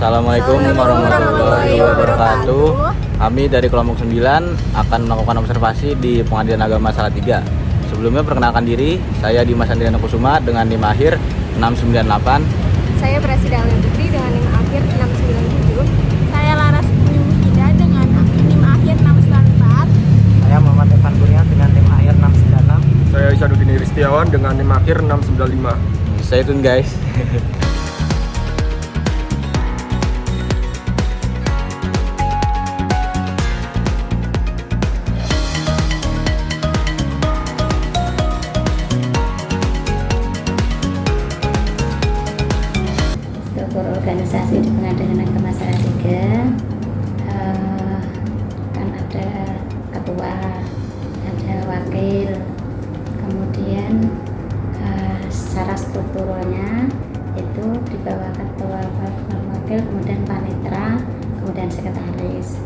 Assalamualaikum warahmatullahi wabarakatuh. Kami dari kelompok 9 akan melakukan observasi di Pengadilan Agama Salatiga. Sebelumnya perkenalkan diri, saya Dimas Andriana Kusuma dengan NIM akhir 698. Saya Presida Alia Putri dengan NIM akhir 697. Saya Laras Hida dengan NIM akhir 694. Saya Muhammad Evan Kurniawan dengan NIM akhir 696. Saya Isaduddin Ristiawan dengan NIM akhir 695. Stay tune guys. Struktur organisasi di Pengadilan Agama Salatiga kan ada ketua, ada wakil, kemudian secara strukturalnya itu di bawah ketua, wakil, kemudian panitra, kemudian sekretaris.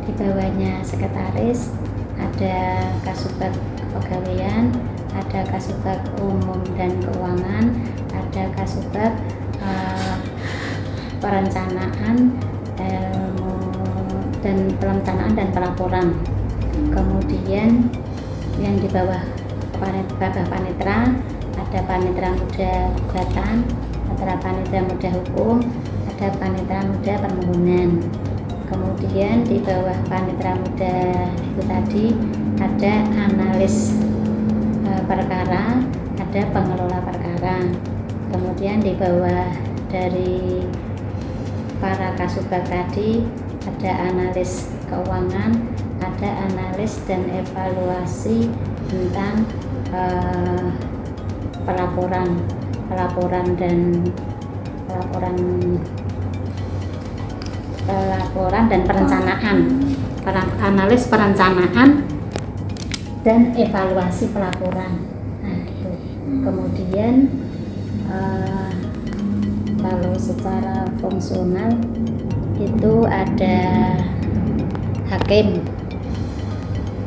Di bawahnya sekretaris ada kasubag kepegawaian, ada kasubag umum dan keuangan, ada kasubag perencanaan perencanaan dan pelaporan. Kemudian yang di bawah panitra ada panitra muda gugatan, ada panitra muda hukum, ada panitra muda permohonan. Kemudian di bawah panitra muda itu tadi ada analis perkara, ada pengelola perkara. Kemudian di bawah dari para kasubag tadi ada analis keuangan, ada analis dan evaluasi tentang pelaporan dan perencanaan, analis perencanaan dan evaluasi pelaporan. Nah, itu. Kemudian kalau secara fungsional itu ada hakim,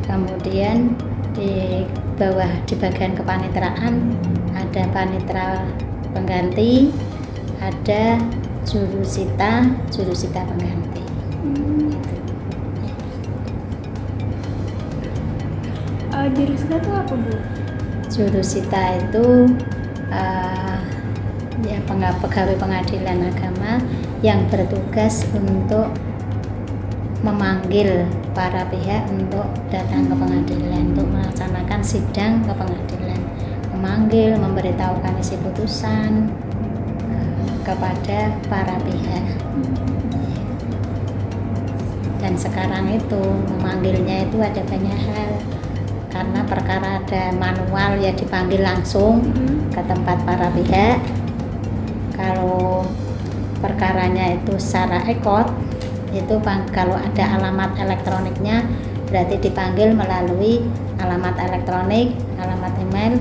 kemudian di bawah di bagian kepanitraan ada panitra pengganti, ada jurusita pengganti. Jurusita itu apa, Bu? Jurusita itu pegawai pengadilan agama yang bertugas untuk memanggil para pihak untuk datang ke pengadilan, untuk melaksanakan sidang ke pengadilan, memanggil, memberitahukan isi putusan kepada para pihak. Dan sekarang itu memanggilnya itu ada banyak hal, karena perkara ada manual ya dipanggil langsung ke tempat para pihak. Kalau perkaranya itu secara ekot, itu kalau ada alamat elektroniknya berarti dipanggil melalui alamat elektronik, alamat email.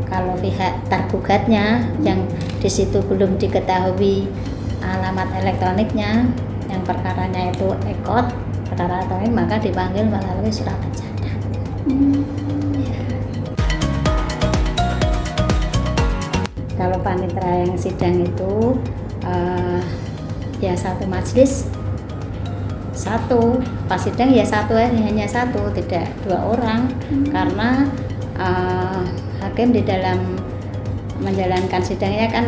Kalau pihak tergugatnya yang di situ belum diketahui alamat elektroniknya, yang perkaranya itu ekot, perkara elektronik, maka dipanggil melalui surat pencatatan. Kalau panitra yang sidang itu ya satu majelis, satu pas sidang ya hanya satu, tidak dua orang, karena hakim di dalam menjalankan sidangnya kan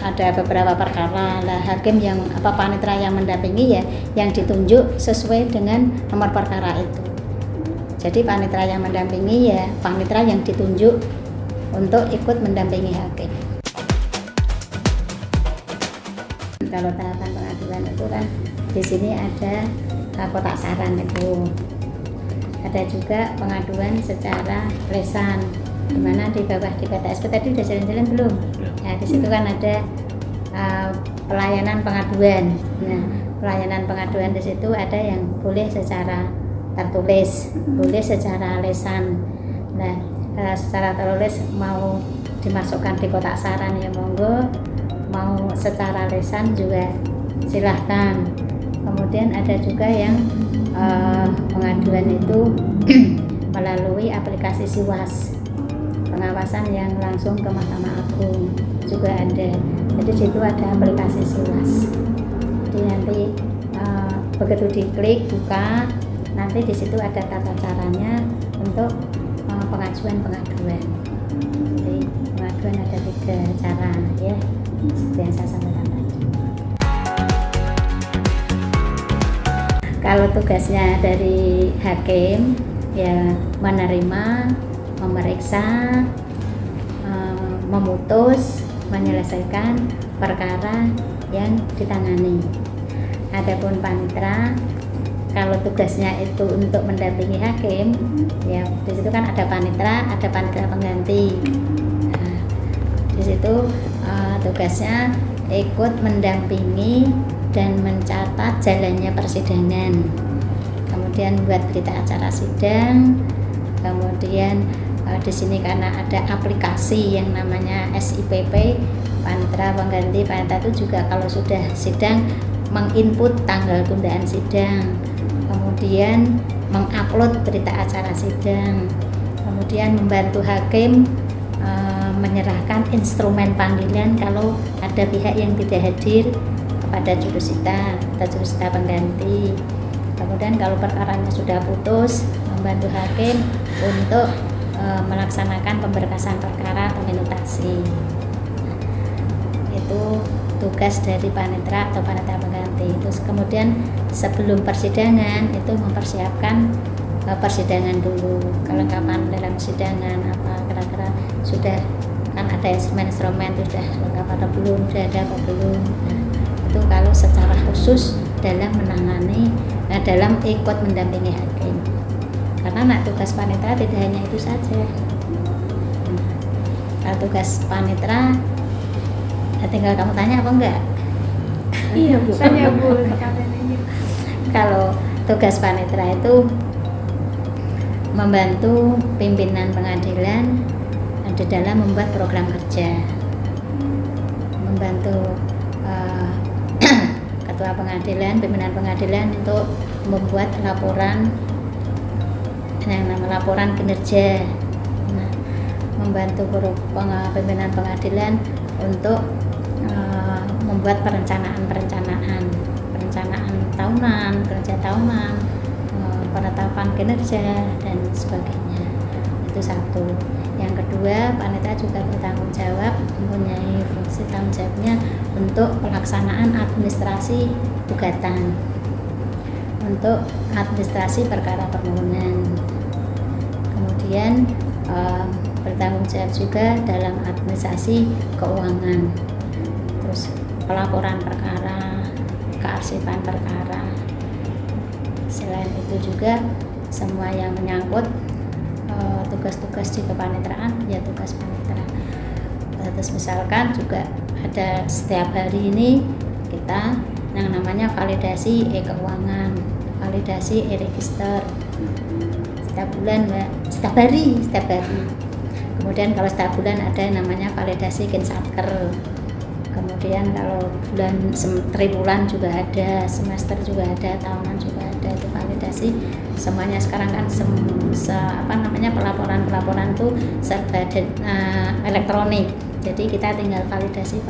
ada beberapa perkara. Lah hakim yang panitra yang mendampingi ya yang ditunjuk sesuai dengan nomor perkara itu. Jadi panitra yang mendampingi ya panitra yang ditunjuk untuk ikut mendampingi hakim. Kalau tahapan pengaduan itu kan di sini ada kotak saran itu. Ada juga pengaduan secara lesan, di mana di bawah di KTSP tadi udah jalan-jalan belum? Ya di situ kan ada pelayanan pengaduan. Nah, pelayanan pengaduan di situ ada yang boleh secara tertulis, boleh secara lesan. Nah, secara tertulis mau dimasukkan di kotak saran ya monggo, mau secara lesan juga silahkan. Kemudian ada juga yang pengaduan itu melalui aplikasi SIWAS, pengawasan yang langsung ke Mahkamah Agung juga ada. Jadi situ ada aplikasi SIWAS. Jadi nanti begitu diklik buka, nanti di situ ada tata caranya untuk pengajuan. Jadi pengajuan ada 3 cara ya, seperti yang saya sampaikan tadi. Kalau tugasnya dari hakim ya menerima, memeriksa, memutus, menyelesaikan perkara yang ditangani. Adapun panitra, kalau tugasnya itu untuk mendampingi hakim, ya di situ kan ada panitra pengganti. Nah, di situ tugasnya ikut mendampingi dan mencatat jalannya persidangan. Kemudian buat berita acara sidang. Kemudian di sini karena ada aplikasi yang namanya SIPP, panitra pengganti. Panitra itu juga kalau sudah sidang menginput tanggal tundaan sidang, kemudian mengupload berita acara sidang, kemudian membantu hakim menyerahkan instrumen panggilan kalau ada pihak yang tidak hadir kepada jurusita atau jurusita pengganti. Kemudian kalau perkaranya sudah putus, membantu hakim untuk melaksanakan pemberkasan perkara atau minutasi. Itu tugas dari panitra atau panitra pengganti. Terus kemudian sebelum persidangan itu mempersiapkan persidangan dulu, kelengkapan dalam persidangan apa kira-kira sudah kan ada instrumen sudah lengkap atau belum, sudah ada atau belum. Nah, itu kalau secara khusus dalam menangani dalam ikut mendampingi hakim. Karena tugas panitra tidak hanya itu saja. Kalau tugas panitra tinggal kamu tanya apa enggak? Iya, tanya Bu. Kalau tugas panitra itu membantu pimpinan pengadilan di dalam membuat program kerja, membantu ketua pengadilan, pimpinan pengadilan untuk membuat laporan yang nama laporan kinerja. Nah, membantu pimpinan pengadilan untuk membuat perencanaan tahunan, kerja tahunan, penetapan kinerja dan sebagainya. Itu satu. Yang kedua, panitra juga bertanggung jawab, mempunyai fungsi tanggung jawabnya untuk pelaksanaan administrasi gugatan, untuk administrasi perkara permohonan. Kemudian bertanggung jawab juga dalam administrasi keuangan, terus pelaporan perkara, kearsipan perkara. Selain itu juga semua yang menyangkut tugas-tugas di kepanitraan ya tugas panitra. Terus misalkan juga ada setiap hari ini kita yang namanya validasi e-keuangan, validasi e-register setiap bulan Mbak, setiap hari. Kemudian kalau setiap bulan ada namanya validasi Kinsatker. Kemudian kalau tribulan juga ada, semester juga ada, tahunan juga ada, itu validasi. Semuanya sekarang kan pelaporan tuh serba elektronik. Jadi kita tinggal validasi,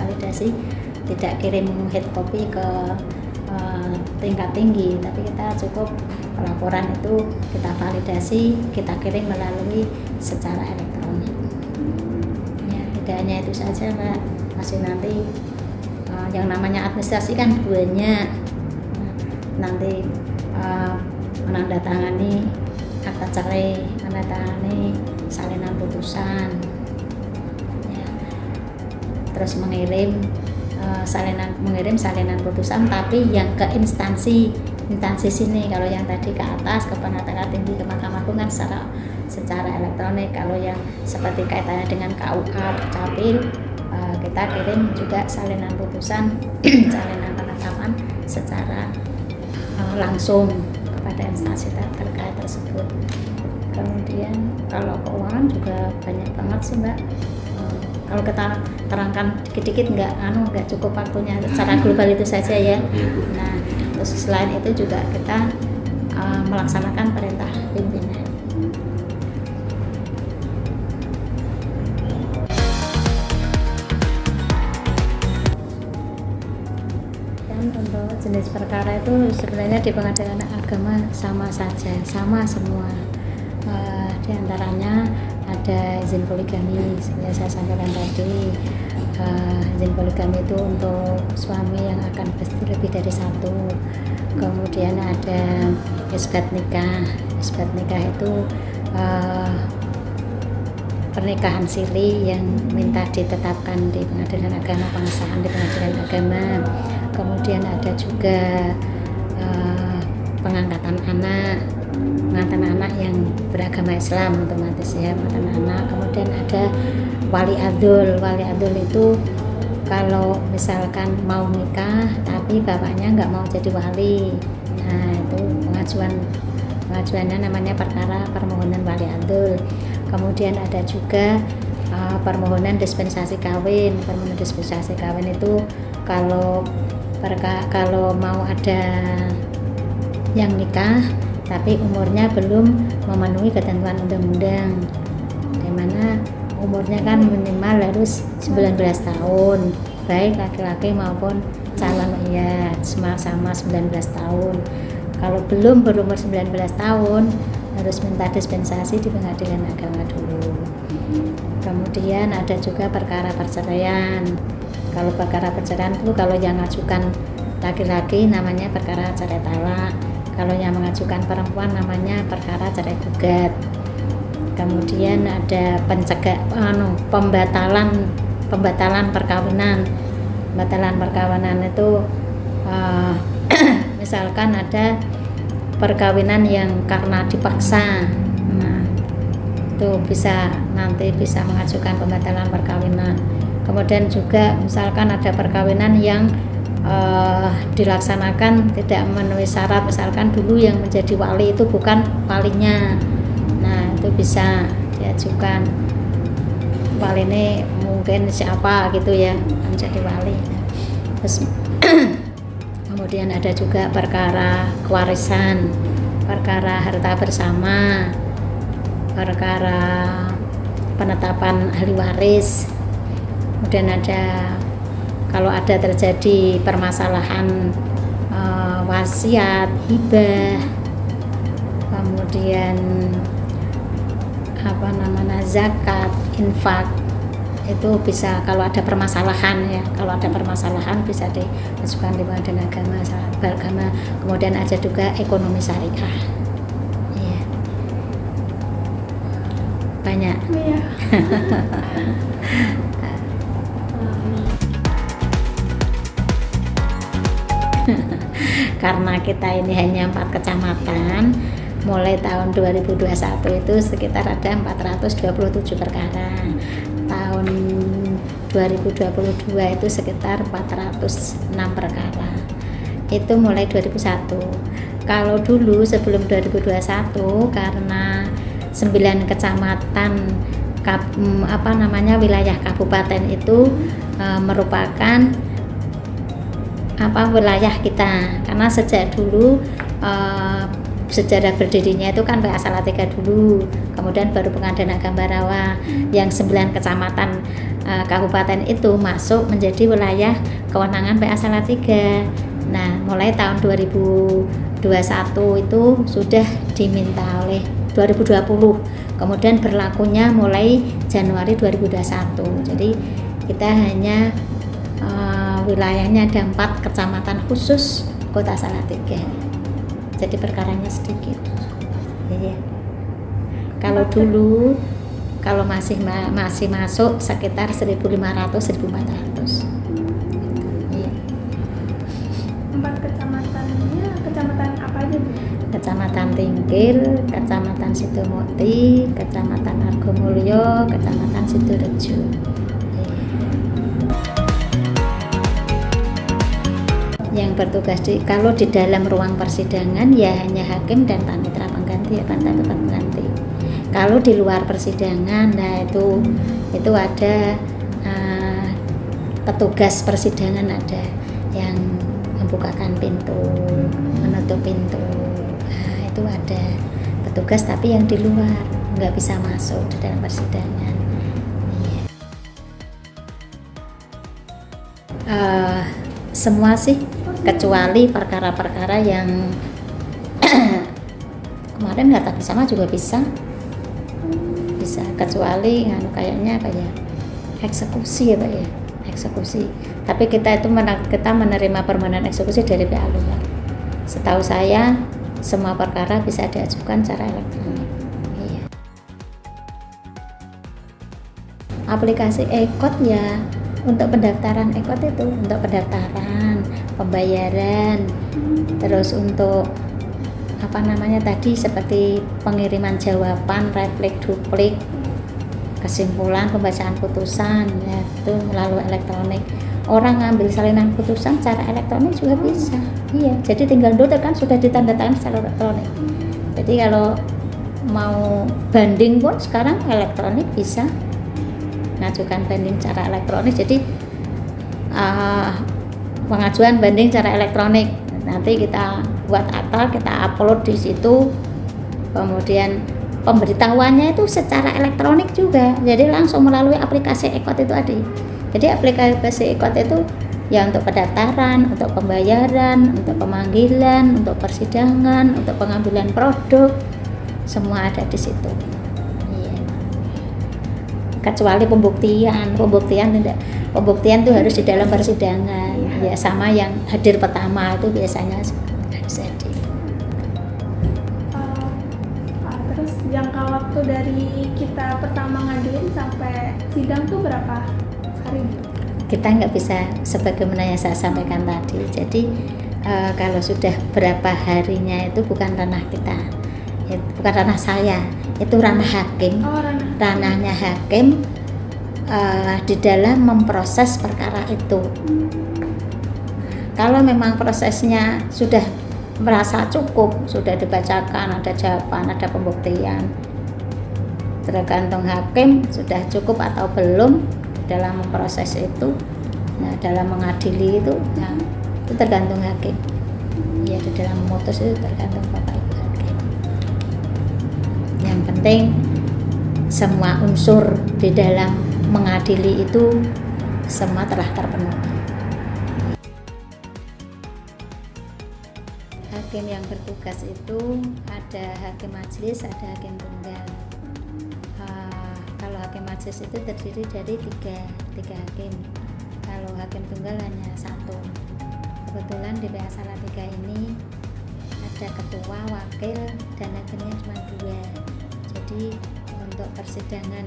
tidak kirim hard copy ke tingkat tinggi, tapi kita cukup pelaporan itu kita validasi, kita kirim melalui secara elektronik. Ya, tidak hanya itu saja Mbak, masih nanti yang namanya administrasi kan banyak. Nanti menandatangani akta cerai, menandatangani salinan putusan, ya. Terus mengirim salinan putusan, tapi yang ke instansi sini. Kalau yang tadi ke atas ke pengadilan tinggi, ke Mahkamah Agung kan secara elektronik. Kalau yang seperti kaitannya dengan KUA, Capil, kita kirim juga salinan putusan, salinan penetapan secara langsung kepada instansi terkait tersebut. Kemudian kalau keuangan juga banyak banget sih Mbak. Kalau kita terangkan dikit-dikit nggak cukup waktunya, secara global itu saja ya. Nah, terus selain itu juga kita melaksanakan perintah pimpinan. Dan untuk jenis perkara itu sebenarnya di pengadilan agama sama saja, sama semua. Di antaranya ada izin poligami, seperti saya sampaikan tadi. Izin poligami itu untuk suami yang akan lebih dari satu. Kemudian ada isbat nikah. Isbat nikah itu pernikahan siri yang minta ditetapkan di pengadilan agama, pengesahan di pengadilan agama. Kemudian ada juga pengangkatan anak yang beragama Islam, otomatis ya, pengangkatan anak. Kemudian ada wali adul. Wali adul itu kalau misalkan mau nikah tapi bapaknya nggak mau jadi wali, nah itu pengajuannya namanya perkara permohonan wali adul. Kemudian ada juga permohonan dispensasi kawin. Permohonan dispensasi kawin itu kalau mau ada yang nikah tapi umurnya belum memenuhi ketentuan undang-undang, di mana umurnya kan minimal harus 19 tahun, baik laki-laki maupun calon, iya sama 19 tahun. Kalau belum berumur 19 tahun harus minta dispensasi di pengadilan agama dulu. Kemudian ada juga perkara perceraian. Kalau perkara perceraian itu kalau yang mengajukan laki-laki namanya perkara cerai talak, kalau yang mengajukan perempuan namanya perkara cerai gugat. Kemudian ada pembatalan perkawinan. Pembatalan perkawinan itu misalkan ada perkawinan yang karena dipaksa, nah itu nanti bisa mengajukan pembatalan perkawinan. Kemudian juga misalkan ada perkawinan yang dilaksanakan tidak memenuhi syarat, misalkan dulu yang menjadi wali itu bukan walinya, nah itu bisa diajukan. Wali ini mungkin siapa gitu ya menjadi wali. Terus kemudian ada juga perkara kewarisan, perkara harta bersama, perkara penetapan ahli waris. Kemudian ada kalau ada terjadi permasalahan wasiat, hibah, kemudian zakat, infak, itu bisa kalau ada permasalahan ya, kalau ada permasalahan bisa diajukan di pengadilan agama. Kemudian ada juga ekonomi syariah, ya. Banyak. Iya. Karena kita ini hanya 4 kecamatan, mulai tahun 2021 itu sekitar ada 427 perkara. Tahun 2022 itu sekitar 406 perkara. Itu mulai 2001. Kalau dulu sebelum 2021 karena 9 kecamatan wilayah kabupaten itu merupakan wilayah kita, karena sejak dulu sejarah berdirinya itu kan PA Salatiga dulu, kemudian baru Pengadilan Agama Barawa, yang 9 kecamatan kabupaten itu masuk menjadi wilayah kewenangan PA Salatiga. Nah, mulai tahun 2021 itu sudah diminta oleh 2020, kemudian berlakunya mulai Januari 2021. Jadi kita hanya wilayahnya ada 4 kecamatan khusus Kota Salatiga. Jadi perkaranya sedikit. Ya. Kalau dulu kalau masih masuk sekitar 1.500-1.400. Iya. 4 kecamatannya, kecamatan apa aja Bu? Kecamatan Tingkil, Kecamatan Sidomukti, Kecamatan Argomulyo, Kecamatan Sidorejo. Yang bertugas kalau di dalam ruang persidangan ya hanya hakim dan panitera pengganti, panitera pengganti. Kalau di luar persidangan, nah itu ada petugas persidangan, ada yang membukakan pintu, menutup pintu. Nah, itu ada petugas tapi yang di luar, nggak bisa masuk di dalam persidangan. Oh, Semua sih. kecuali perkara-perkara yang kemarin harta bersama juga bisa, kecuali kayaknya apa ya, eksekusi ya Pak ya, eksekusi. Tapi kita menerima permohonan eksekusi dari pihak luar. Setahu saya semua perkara bisa diajukan secara elektronik. Iya. Aplikasi e-Court ya untuk pendaftaran e-Court itu untuk pendaftaran, pembayaran, terus untuk tadi seperti pengiriman jawaban, replik, duplik, kesimpulan, pembacaan putusan ya itu melalui elektronik. Orang ngambil salinan putusan secara elektronik juga bisa. Iya, jadi tinggal download kan sudah ditandatangani secara elektronik. Jadi kalau mau banding pun sekarang elektronik bisa mengajukan banding secara elektronik. Jadi pengajuan banding secara elektronik nanti kita buat akta, kita upload di situ, kemudian pemberitahuannya itu secara elektronik juga, jadi langsung melalui aplikasi e-Court itu tadi. Jadi aplikasi e-Court itu ya untuk pendaftaran, untuk pembayaran, untuk pemanggilan, untuk persidangan, untuk pengambilan produk, semua ada di situ. Iya. Kecuali pembuktian tidak. Pembuktian itu harus di dalam persidangan. Ya sama yang hadir pertama itu biasanya harus hadir. Terus jangka waktu dari kita pertama ngajuin sampai sidang tuh berapa hari? Kita nggak bisa sebagaimana yang saya sampaikan tadi. Jadi kalau sudah berapa harinya itu bukan ranah kita, bukan ranah saya, itu ranah hakim. Ranahnya hakim di dalam memproses perkara itu. Kalau memang prosesnya sudah merasa cukup, sudah dibacakan, ada jawaban, ada pembuktian, tergantung hakim sudah cukup atau belum dalam memproses itu. Nah, dalam mengadili itu, nah, itu tergantung hakim. Ya, di dalam memutus itu tergantung Bapak Ibu hakim. Yang penting semua unsur di dalam mengadili itu semua telah terpenuhi. Hakim yang bertugas itu ada hakim majelis, ada hakim tunggal. Kalau hakim majelis itu terdiri dari tiga hakim. Kalau hakim tunggal hanya satu. Kebetulan di PA Salatiga ini ada ketua, wakil, dan hakimnya cuma 2. Jadi untuk persidangan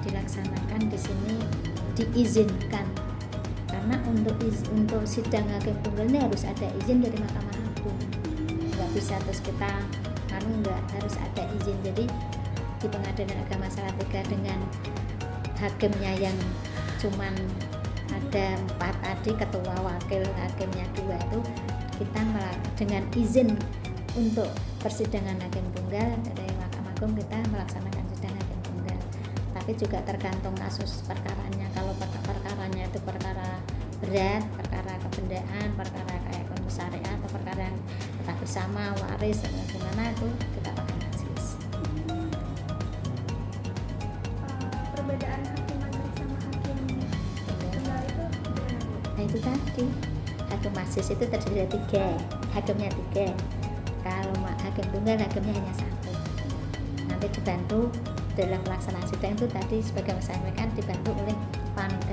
dilaksanakan di sini diizinkan, karena untuk sidang hakim tunggal ini harus ada izin dari Mahkamah Agung. Nggak bisa terus kita harus ada izin. Jadi di Pengadilan Agama Salatiga dengan hakimnya yang cuman ada 4 tadi, ketua, wakil, hakimnya 2 itu kita dengan izin untuk persidangan hakim tunggal dari Mahkamah Agung kita melaksanakan sidang hakim tunggal. Tapi juga tergantung kasus perkaranya. Kalau perkaranya itu perkara berat, perkara kebendaan, perkara kayak komisariat atau perkara yang kita bersama, waris dan gimana, itu kita pakai majelis. Perbedaan hakim majelis sama hakim tunggal itu gimana? Nah itu tadi, hakim majelis itu terdiri dari 3, hakimnya 3. Kalau hakim tunggal hakimnya hanya 1. Nanti dibantu dalam pelaksanaan sidang itu tadi sebagai saya sampaikan dibantu oleh panitia